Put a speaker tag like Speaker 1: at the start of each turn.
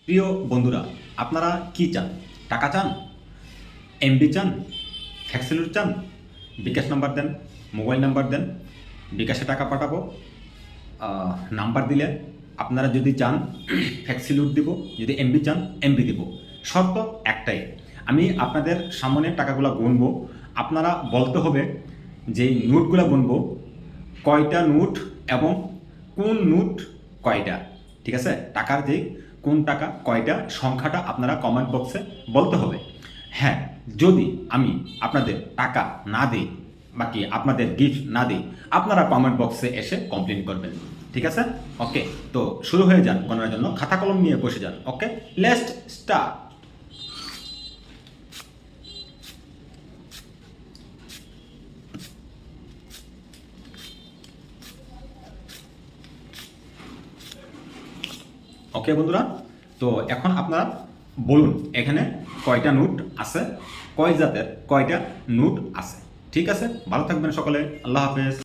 Speaker 1: প্রিয় বন্ধুরা, আপনারা কি চান? টাকা চান, এমবি চান, ফ্যাক্সিলিটি চান? বিকাশ নাম্বার দেন, মোবাইল নাম্বার দেন, বিকাশে টাকা পাঠাবো। নাম্বার দিলে আপনারা যদি চান ফ্যাক্সিলিটি দিব, যদি এমবি চান এমবি দিব। শর্ত একটাই, আমি আপনাদের সামনে টাকাগুলো গুনবো, আপনারা বলতে হবে যে নোটগুলো গুনবো কয়টা নোট এবং কোন নোট কয়টা। ঠিক আছে, টাকার যে কোন টাকা কয়টা সংখ্যাটা আপনারা কমেন্ট বক্সে বলতে হবে। হ্যাঁ, যদি আমি আপনাদের টাকা না দিই, বাকি আপনাদের গিফট না দিই, আপনারা কমেন্ট বক্সে এসে কমপ্লেন করবেন। ঠিক আছে, ওকে। তো শুরু হয়ে যান গণনার জন্য, খাতা কলম নিয়ে বসে যান। ওকে, লেটস স্টার্ট। ওকে বন্ধুরা, তো এখন আপনারা বলুন এখানে কয়টা নোট আছে, কয় জাতের কয়টা নোট আছে। ঠিক আছে, ভালো থাকবেন সকলে, আল্লাহ হাফেজ।